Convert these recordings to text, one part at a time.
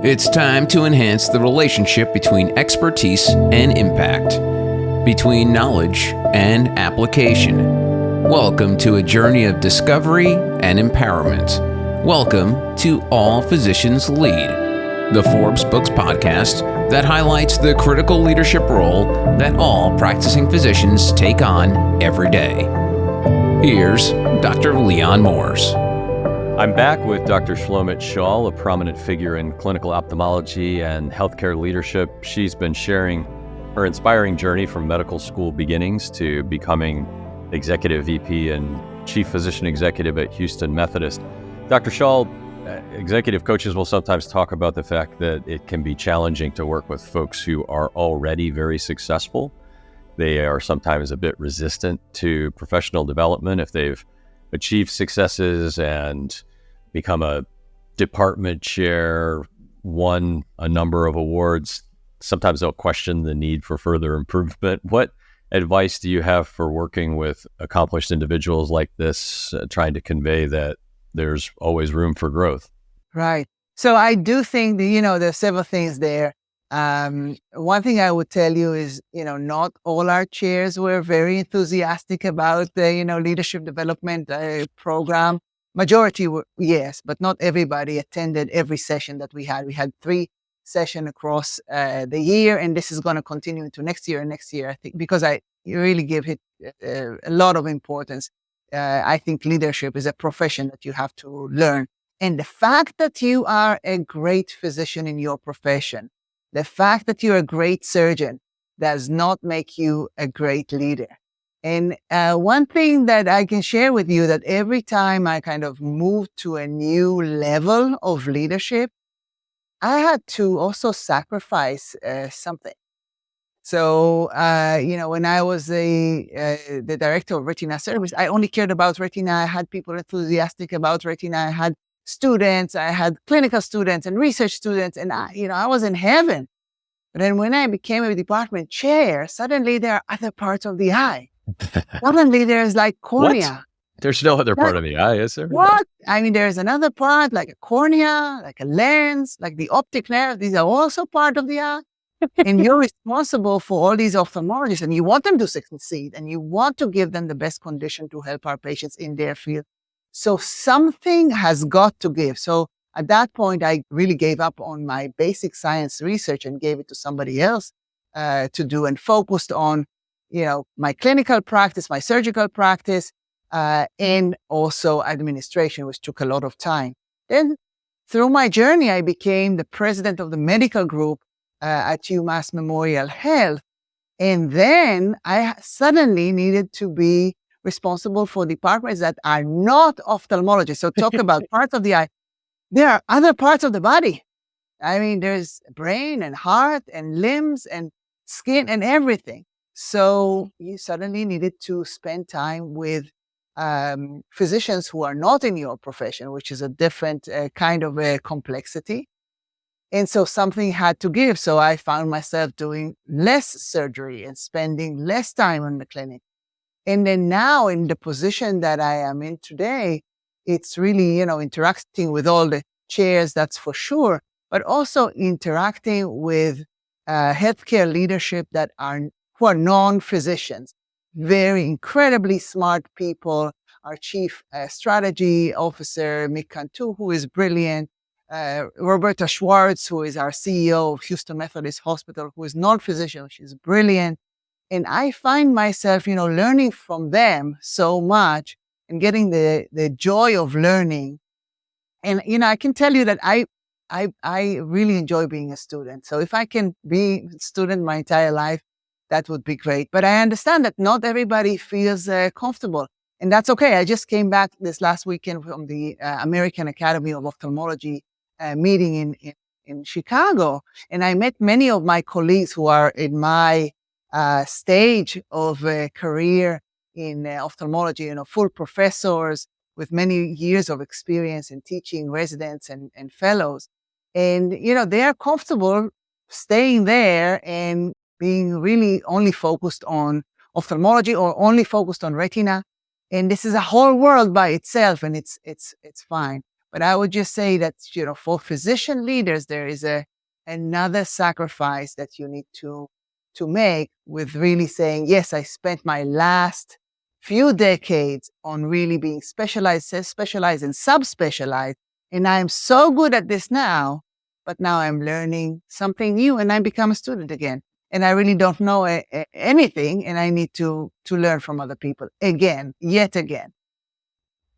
It's time to enhance the relationship between expertise and impact, between knowledge and application. Welcome to a journey of discovery and empowerment. Welcome to All Physicians Lead, the Forbes Books podcast that highlights the critical leadership role that all practicing physicians take on every day. Here's Dr. Leon Morse. I'm back with Dr. Shlomit Schaal, a prominent figure in clinical ophthalmology and healthcare leadership. She's been sharing her inspiring journey from medical school beginnings to becoming Executive VP and Chief Physician Executive at Houston Methodist. Dr. Schaal, executive coaches will sometimes talk about the fact that it can be challenging to work with folks who are already very successful. They are sometimes a bit resistant to professional development if they've achieved successes and become a department chair, won a number of awards. Sometimes they'll question the need for further improvement. What advice do you have for working with accomplished individuals like this, trying to convey that there's always room for growth? Right. So I do think that, there's several things there. One thing I would tell you is, not all our chairs were very enthusiastic about the, leadership development program. Majority were, yes, but not everybody attended every session that we had. We had 3 sessions across the year, and this is going to continue into next year and next year, I think, because I really give it a lot of importance. I think leadership is a profession that you have to learn. And the fact that you are a great physician in your profession, the fact that you're a great surgeon does not make you a great leader. And one thing that I can share with you that every time I kind of moved to a new level of leadership, I had to also sacrifice something. So, when I was the director of retina service, I only cared about retina. I had people enthusiastic about retina. I had students, I had clinical students and research students, and I was in heaven. But then when I became a department chair, suddenly there are other parts of the eye. Suddenly there's like cornea. What? There's no other part of the eye, is there? What? I mean, there's another part like a cornea, like a lens, like the optic nerve. These are also part of the eye. And you're responsible for all these ophthalmologists, and you want them to succeed, and you want to give them the best condition to help our patients in their field. So something has got to give. So at that point, I really gave up on my basic science research and gave it to somebody else to do, and focused on, my clinical practice, my surgical practice, and also administration, which took a lot of time. Then through my journey, I became the president of the medical group at UMass Memorial Health. And then I suddenly needed to be responsible for departments that are not ophthalmology. So talk about parts of the eye. There are other parts of the body. I mean, there's brain and heart and limbs and skin and everything. So you suddenly needed to spend time with physicians who are not in your profession, which is a different kind of a complexity. And so something had to give. So I found myself doing less surgery and spending less time in the clinic. And then now in the position that I am in today, it's really, interacting with all the chairs, that's for sure, but also interacting with healthcare leadership who are non-physicians, very incredibly smart people. Our chief strategy officer, Mick Cantu, who is brilliant. Roberta Schwartz, who is our CEO of Houston Methodist Hospital, who is non-physician, she's brilliant. And I find myself, learning from them so much and getting the joy of learning. And, I can tell you that I really enjoy being a student. So if I can be a student my entire life, that would be great. But I understand that not everybody feels comfortable. And that's okay. I just came back this last weekend from the American Academy of Ophthalmology meeting in Chicago. And I met many of my colleagues who are in my stage of career in ophthalmology, full professors with many years of experience in teaching residents and fellows. And, they are comfortable staying there and being really only focused on ophthalmology or only focused on retina. And this is a whole world by itself, and it's fine. But I would just say that, for physician leaders, there is another sacrifice that you need to make with really saying, yes, I spent my last few decades on really being specialized and subspecialized. And I'm so good at this now, but now I'm learning something new and I become a student again. And I really don't know anything, and I need to learn from other people again, yet again.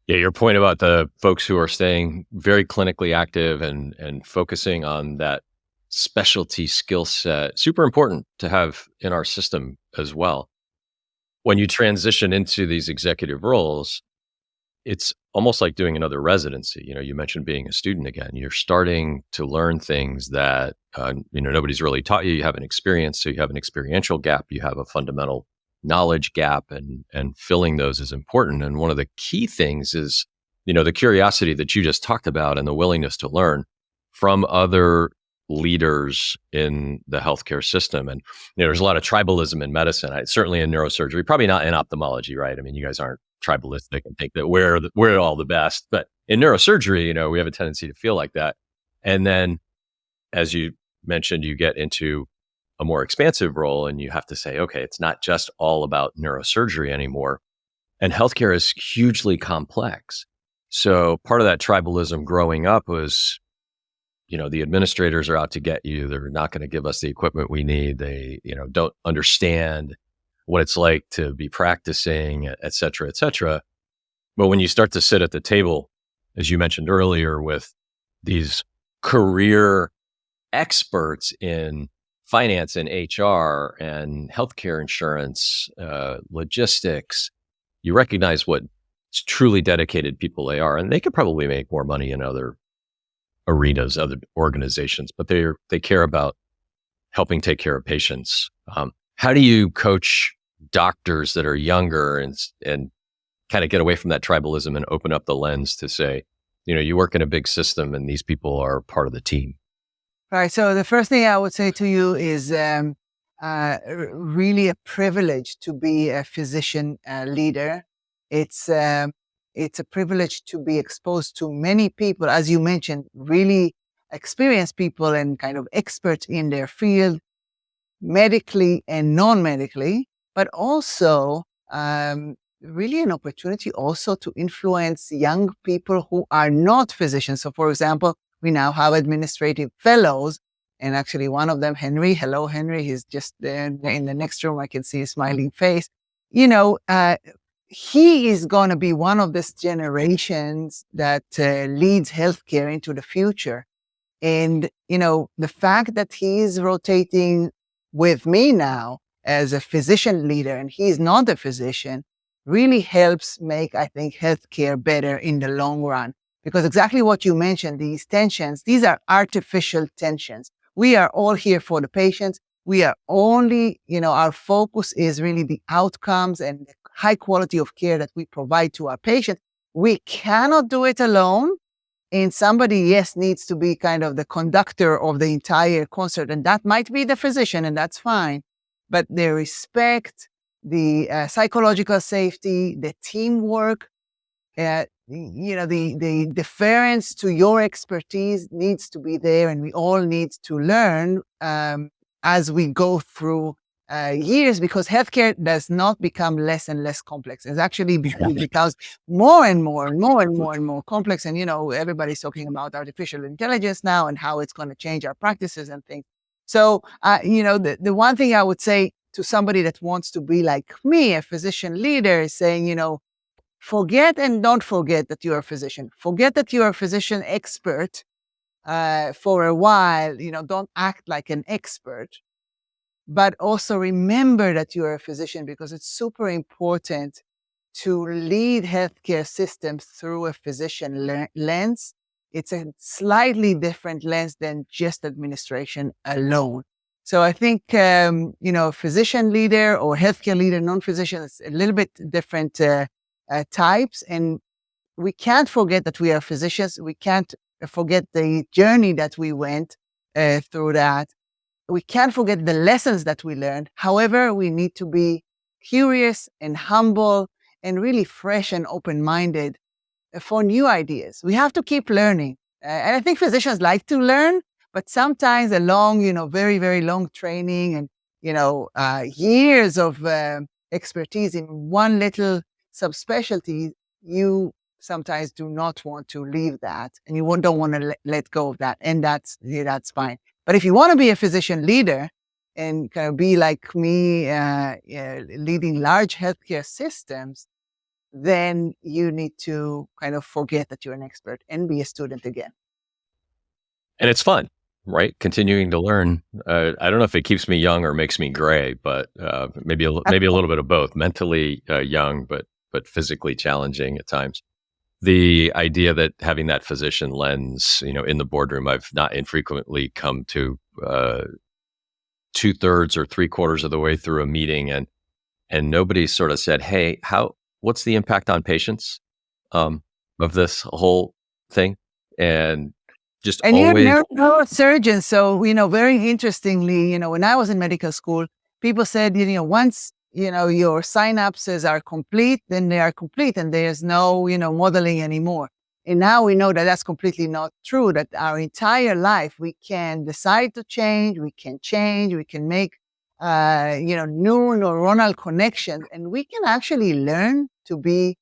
Yeah, your point about the folks who are staying very clinically active and focusing on that specialty skill set, super important to have in our system as well. When you transition into these executive roles, it's almost like doing another residency. You mentioned being a student again. You're starting to learn things that nobody's really taught you. You haven't experienced, so you have an experiential gap. You have a fundamental knowledge gap, and filling those is important. And one of the key things is, the curiosity that you just talked about and the willingness to learn from other leaders in the healthcare system. And there's a lot of tribalism in medicine. Certainly in neurosurgery, probably not in ophthalmology, right? I mean, you guys aren't tribalistic and think that we're all the best. But in neurosurgery, we have a tendency to feel like that. And then, as you mentioned, you get into a more expansive role and you have to say, okay, it's not just all about neurosurgery anymore. And healthcare is hugely complex. So part of that tribalism growing up was, the administrators are out to get you. They're not going to give us the equipment we need. They, don't understand what it's like to be practicing, et cetera, et cetera. But when you start to sit at the table, as you mentioned earlier, with these career experts in finance and HR and healthcare insurance, logistics, you recognize what truly dedicated people they are. And they could probably make more money in other arenas, other organizations, but they care about helping take care of patients. How do you coach doctors that are younger and kind of get away from that tribalism and open up the lens to say, you work in a big system and these people are part of the team? Right. So the first thing I would say to you is really a privilege to be a physician leader. It's a privilege to be exposed to many people, as you mentioned, really experienced people and kind of experts in their field, medically and non-medically, but also really an opportunity also to influence young people who are not physicians. So for example, we now have administrative fellows, and actually one of them, Henry, hello Henry, he's just there in the next room. I can see his smiling face. He is going to be one of this generations that leads healthcare into the future. And, the fact that he's rotating with me now as a physician leader and he's not a physician really helps make, I think, healthcare better in the long run. Because exactly what you mentioned, these tensions, these are artificial tensions. We are all here for the patients. We are only, our focus is really the outcomes and the high quality of care that we provide to our patients. We cannot do it alone. And somebody, yes, needs to be kind of the conductor of the entire concert. And that might be the physician, and that's fine. But the respect, the psychological safety, the teamwork, the deference to your expertise needs to be there. And we all need to learn as we go through years, because healthcare does not become less and less complex. It actually becomes more and more and more and more and more complex. And, everybody's talking about artificial intelligence now and how it's going to change our practices and things. So, the one thing I would say to somebody that wants to be like me, a physician leader, is saying, forget and don't forget that you're a physician. Forget that you're a physician expert for a while. Don't act like an expert. But also remember that you're a physician, because it's super important to lead healthcare systems through a physician lens. It's a slightly different lens than just administration alone. So I think, physician leader or healthcare leader, non-physician, it's a little bit different types. And we can't forget that we are physicians. We can't forget the journey that we went through that. We can't forget the lessons that we learned. However, we need to be curious and humble and really fresh and open-minded for new ideas. We have to keep learning. And I think physicians like to learn, but sometimes a long, very, very long training and, years of expertise in one little subspecialty, you sometimes do not want to leave that and you don't want to let go of that. And that's fine. But if you want to be a physician leader and kind of be like me, leading large healthcare systems, then you need to kind of forget that you're an expert and be a student again. And it's fun, right? Continuing to learn. I don't know if it keeps me young or makes me gray, but maybe a little bit of both. Mentally young, but physically challenging at times. The idea that having that physician lens, in the boardroom, I've not infrequently come to 2/3 or 3/4 of the way through a meeting, and nobody sort of said, "Hey, what's the impact on patients of this whole thing?" And just And you're always, a neurosurgeon, so very interestingly, when I was in medical school, people said, once your synapses are complete, then they are complete, and there's no modeling anymore. And now we know that that's completely not true. That our entire life we can decide to change, we can make new neuronal connections, and we can actually learn to be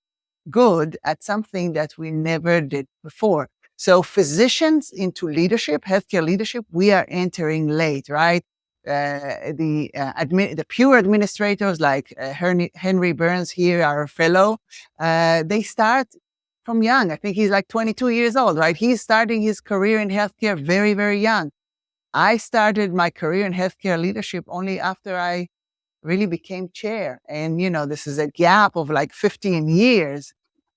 good at something that we never did before. So physicians into leadership, healthcare leadership, we are entering late, right? The pure administrators like Henry Burns here, our fellow, they start from young. I think he's like 22 years old, right? He's starting his career in healthcare very, very young. I started my career in healthcare leadership only after I really became chair. And, this is a gap of like 15 years.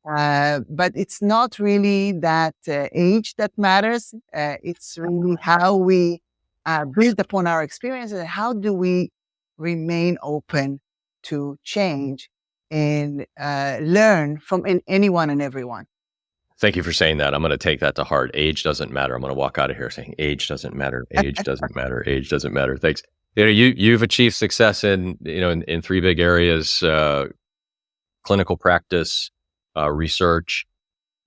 But it's not really that age that matters. It's really how we build upon our experiences and how do we remain open to change and learn from anyone and everyone. thank you for saying that. I'm going to take that to heart. Age doesn't matter. I'm going to walk out of here saying age doesn't matter. Age doesn't matter. Age doesn't matter. Thanks. You've achieved success in three big areas: clinical practice, research,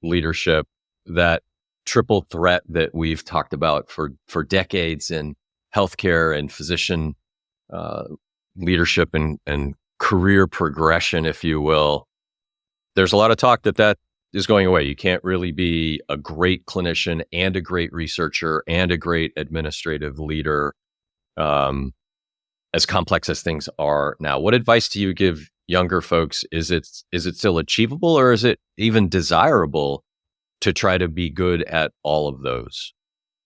leadership. That triple threat that we've talked about for decades in healthcare and physician leadership and career progression, if you will. There's a lot of talk that is going away. You can't really be a great clinician and a great researcher and a great administrative leader, as complex as things are now. What advice do you give younger folks? Is it still achievable, or is it even desirable to try to be good at all of those?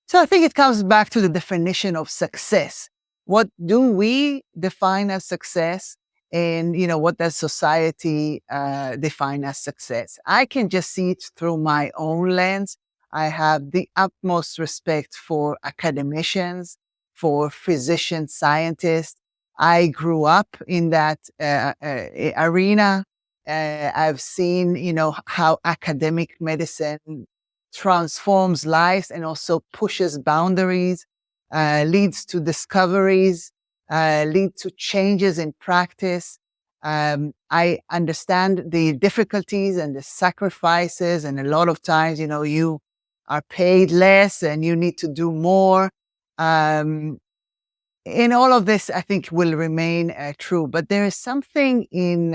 So I think it comes back to the definition of success. What do we define as success? And, what does society define as success? I can just see it through my own lens. I have the utmost respect for academicians, for physician scientists. I grew up in that arena. I've seen, how academic medicine transforms lives and also pushes boundaries, leads to discoveries, lead to changes in practice. I understand the difficulties and the sacrifices, and a lot of times, you are paid less and you need to do more. In all of this, I think will remain true. But there is something in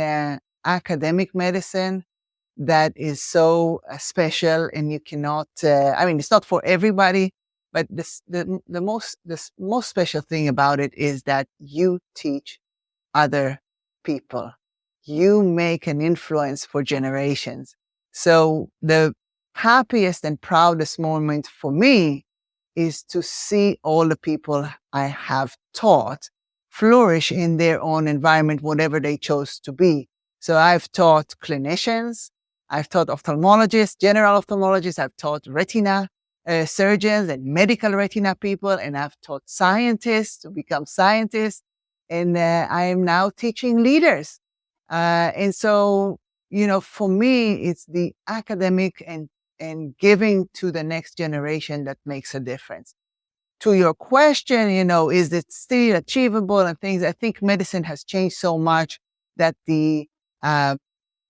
academic medicine that is so special, and you cannot. It's not for everybody, but the most special thing about it is that you teach other people. You make an influence for generations. So the happiest and proudest moment for me is to see all the people I have taught flourish in their own environment, whatever they chose to be. So I've taught clinicians, I've taught ophthalmologists, general ophthalmologists, I've taught retina surgeons and medical retina people, and I've taught scientists to become scientists, and I am now teaching leaders. And so, for me, it's the academic and giving to the next generation that makes a difference. To your question, is it still achievable and things? I think medicine has changed so much that the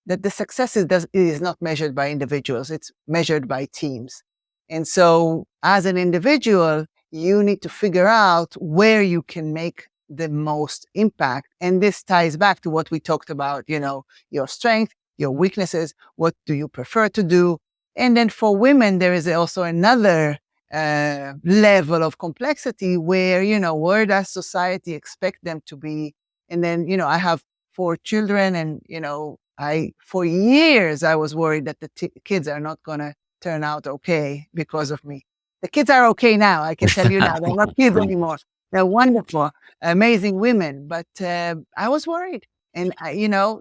that the success is not measured by individuals, it's measured by teams. And so as an individual, you need to figure out where you can make the most impact. And this ties back to what we talked about, your strength, your weaknesses, what do you prefer to do? And then for women, there is also another level of complexity where, where does society expect them to be? And then, I have 4 children and, for years, I was worried that the kids are not going to turn out okay because of me. The kids are okay now. I can tell you now, they're not kids anymore. They're wonderful, amazing women. But I was worried. And,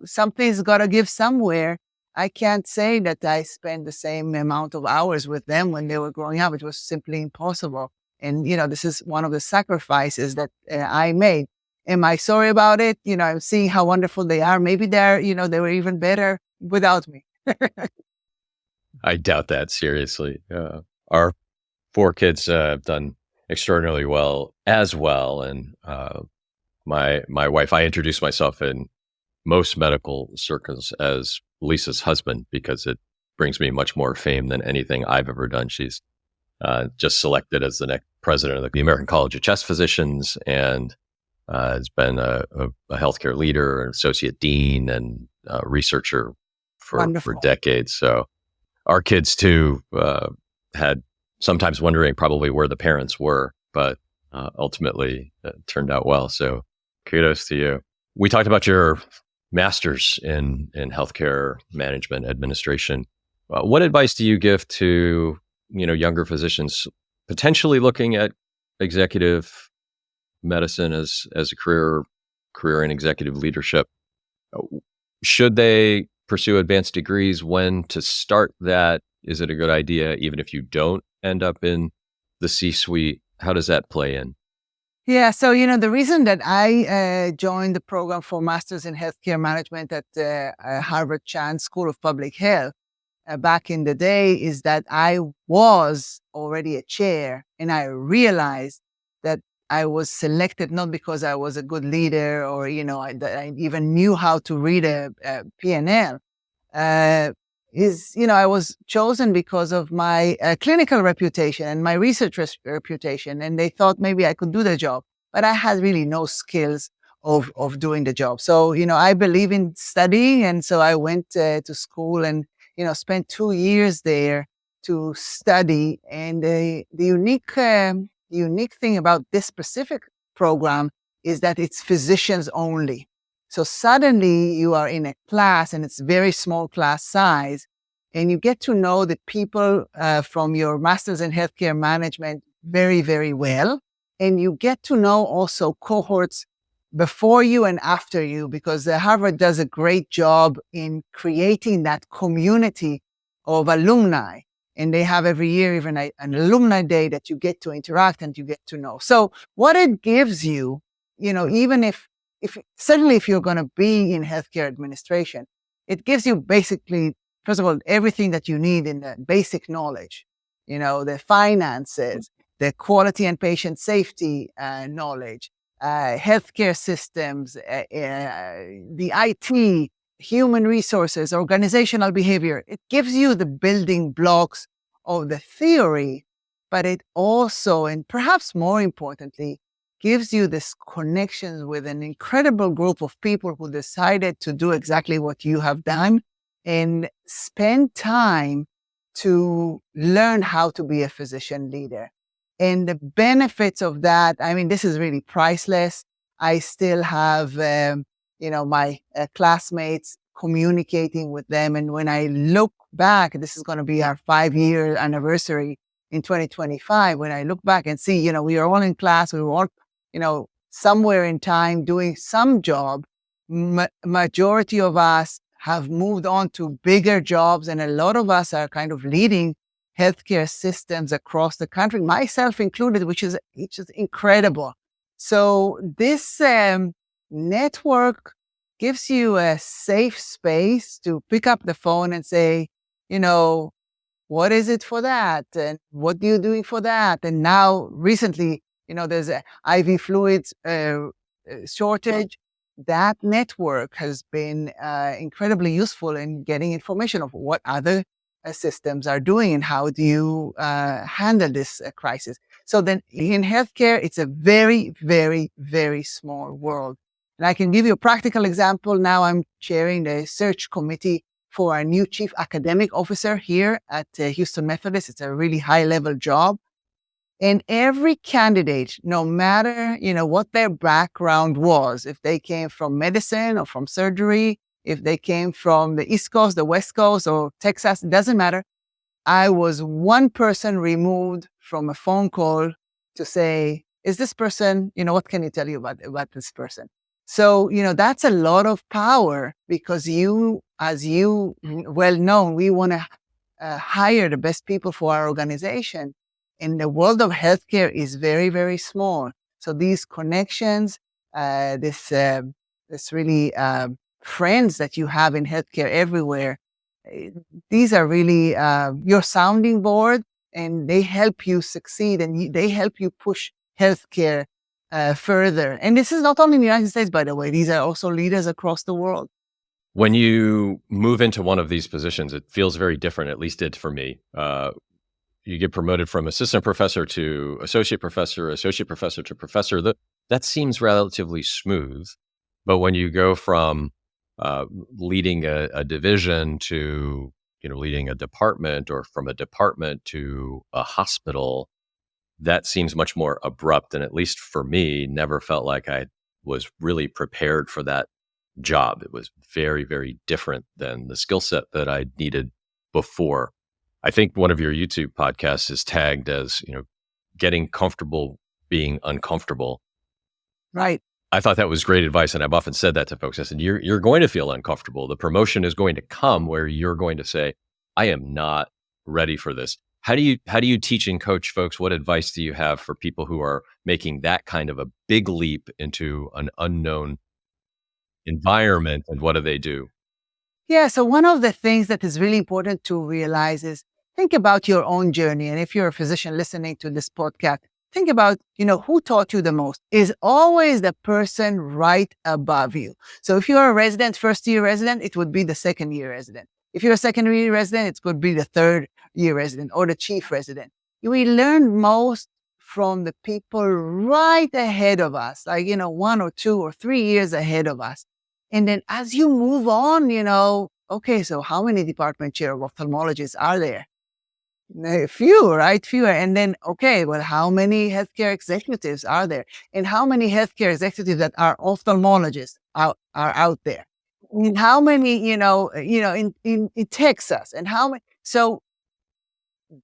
something's got to give somewhere. I can't say that I spent the same amount of hours with them when they were growing up. It was simply impossible. And, this is one of the sacrifices that I made. Am I sorry about it? I'm seeing how wonderful they are. Maybe they were even better without me. I doubt that, seriously. Our 4 kids have done extraordinarily well as well. And my wife, I introduce myself in most medical circles as Lisa's husband because it brings me much more fame than anything I've ever done. She's just selected as the next president of the American College of Chest Physicians and has been a healthcare leader, an associate dean, and researcher for decades. So our kids too had sometimes wondering probably where the parents were, but ultimately it turned out well. So kudos to you. We talked about your master's in healthcare management administration. What advice do you give to younger physicians potentially looking at executive medicine as a career in executive leadership? Should they pursue advanced degrees? When to start that? Is it a good idea even if you don't end up in the C-suite? How does that play in? Yeah, so the reason that I joined the program for Masters in Healthcare Management at Harvard Chan School of Public Health back in the day is that I was already a chair, and I realized that I was selected not because I was a good leader or that I even knew how to read a P&L. I was chosen because of my clinical reputation and my research reputation, and they thought maybe I could do the job, but I had really no skills of doing the job. So, I believe in studying, and so I went to school and, spent 2 years there to study. And the unique thing about this specific program is that it's physicians only. So suddenly you are in a class and it's very small class size, and you get to know the people from your master's in healthcare management very, very well. And you get to know also cohorts before you and after you, because Harvard does a great job in creating that community of alumni. And they have every year even an alumni day that you get to interact and you get to know. So what it gives you, even if certainly if you're going to be in healthcare administration, it gives you basically, first of all, everything that you need in the basic knowledge, the finances, the quality and patient safety knowledge, healthcare systems, the IT, human resources, organizational behavior. It gives you the building blocks of the theory, but it also, and perhaps more importantly, gives you this connection with an incredible group of people who decided to do exactly what you have done and spend time to learn how to be a physician leader. And the benefits of that, this is really priceless. I still have, my classmates, communicating with them. And when I look back, this is going to be our 5-year anniversary in 2025. When I look back and see, we are all in class, we were all, somewhere in time doing some job. Majority of us have moved on to bigger jobs, and a lot of us are kind of leading healthcare systems across the country, myself included, which is incredible. So this network gives you a safe space to pick up the phone and say, what is it for that? And what are you doing for that? And now recently, there's a IV fluids shortage. that network has been incredibly useful in getting information of what other systems are doing and how do you handle this crisis. So then in healthcare, it's a very, very, very small world. And I can give you a practical example. Now I'm chairing the search committee for our new chief academic officer here at Houston Methodist. It's a really high level job. And every candidate, no matter, what their background was, if they came from medicine or from surgery, if they came from the East Coast, the West Coast, or Texas, it doesn't matter. I was one person removed from a phone call to say, is this person, what can you tell you about this person? So, that's a lot of power because as you well known, we want to hire the best people for our organization. And the world of healthcare is very, very small. So these connections, this really friends that you have in healthcare everywhere, these are really your sounding board, and they help you succeed, and they help you push healthcare further. And this is not only in the United States, by the way. These are also leaders across the world. When you move into one of these positions, it feels very different, at least did for me. You get promoted from assistant professor to associate professor to professor. That seems relatively smooth. But when you go from leading a division to leading a department, or from a department to a hospital, that seems much more abrupt. And at least for me, never felt like I was really prepared for that job. It was very, very different than the skill set that I needed before. I think one of your YouTube podcasts is tagged as, getting comfortable being uncomfortable. Right. I thought that was great advice. And I've often said that to folks. I said, you're going to feel uncomfortable. The promotion is going to come where you're going to say, I am not ready for this. How do you teach and coach folks? What advice do you have for people who are making that kind of a big leap into an unknown environment, and what do they do? Yeah. So one of the things that is really important to realize is think about your own journey. And if you're a physician listening to this podcast, think about, who taught you the most is always the person right above you. So if you're a resident, first year resident, it would be the second year resident. If you're a second year resident, it could be the third year resident or the chief resident. We learn most from the people right ahead of us, like, 1 or 2 or 3 years ahead of us. And then as you move on, okay, so how many department chair of ophthalmologists are there? Few, right? Fewer. And then, okay, well, how many healthcare executives are there? And how many healthcare executives that are ophthalmologists are out there? And how many, in Texas, and how many? So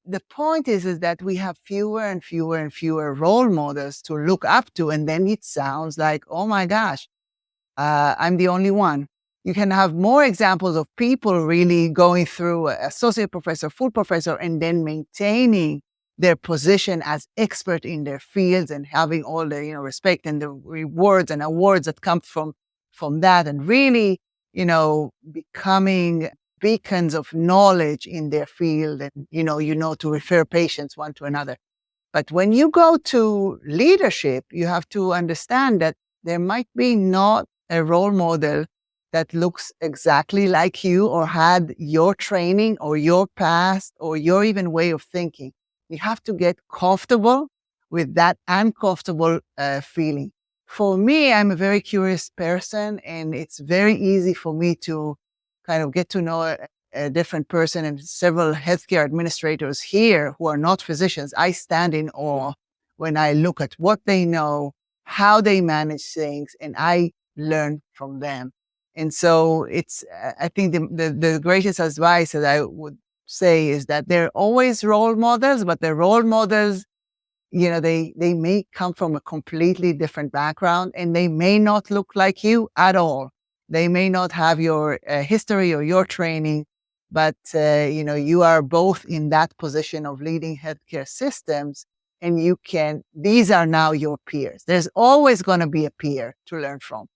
the point is that we have fewer and fewer and fewer role models to look up to. And then it sounds like, oh my gosh, I'm the only one. You can have more examples of people really going through associate professor, full professor, and then maintaining their position as expert in their fields and having all the respect and the rewards and awards that come from that, and really becoming beacons of knowledge in their field, and to refer patients one to another. But when you go to leadership, you have to understand that there might be not a role model that looks exactly like you or had your training or your past or your even way of thinking. You have to get comfortable with that uncomfortable feeling. For me, I'm a very curious person, and it's very easy for me to kind of get to know a different person. And several healthcare administrators here who are not physicians, I stand in awe when I look at what they know, how they manage things, and I learn from them. And so I think the greatest advice that I would say is that they're always role models, but the role models, they may come from a completely different background, and they may not look like you at all. They may not have your history or your training, but, you are both in that position of leading healthcare systems, and these are now your peers. There's always going to be a peer to learn from.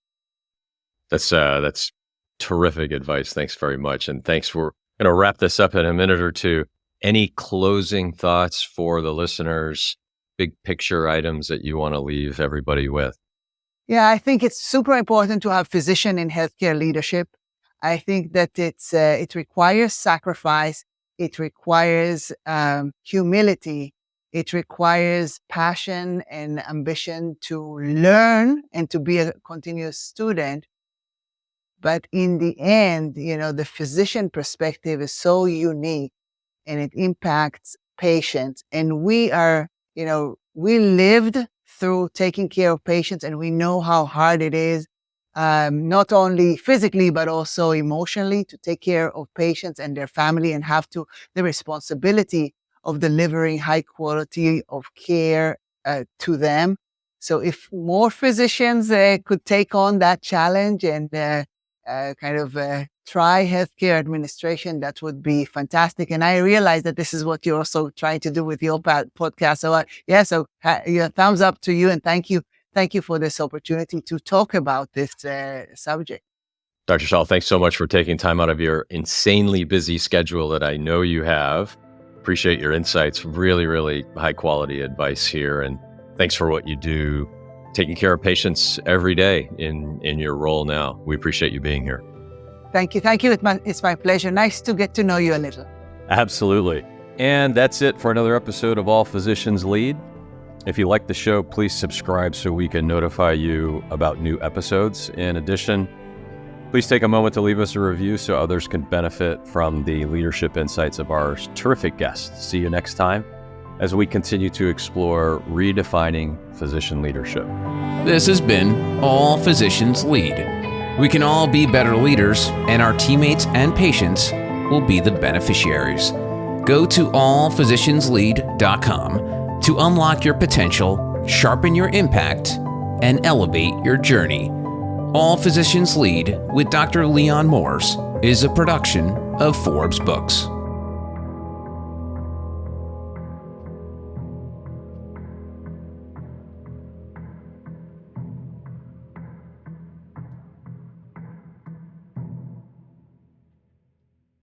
That's terrific advice. Thanks very much. And thanks. We're going to wrap this up in a minute or two. Any closing thoughts for the listeners, big picture items that you want to leave everybody with? Yeah, I think it's super important to have physician in healthcare leadership. I think that it requires sacrifice. It requires humility. It requires passion and ambition to learn and to be a continuous student. But in the end, the physician perspective is so unique and it impacts patients. And we lived through taking care of patients and we know how hard it is, not only physically, but also emotionally to take care of patients and their family and have the responsibility of delivering high quality of care to them. So if more physicians could take on that challenge and try healthcare administration, that would be fantastic. And I realize that this is what you're also trying to do with your podcast. So thumbs up to you and thank you. Thank you for this opportunity to talk about this subject. Dr. Schaal, thanks so much for taking time out of your insanely busy schedule that I know you have. Appreciate your insights. Really, really high quality advice here. And thanks for what you do, taking care of patients every day in your role now. We appreciate you being here. Thank you. It's my pleasure. Nice to get to know you a little. Absolutely. And that's it for another episode of All Physicians Lead. If you like the show, please subscribe so we can notify you about new episodes. In addition, please take a moment to leave us a review so others can benefit from the leadership insights of our terrific guests. See you next time as we continue to explore redefining physician leadership. This has been All Physicians Lead. We can all be better leaders, and our teammates and patients will be the beneficiaries. Go to allphysicianslead.com to unlock your potential, sharpen your impact, and elevate your journey. All Physicians Lead with Dr. Leon Morse is a production of Forbes Books.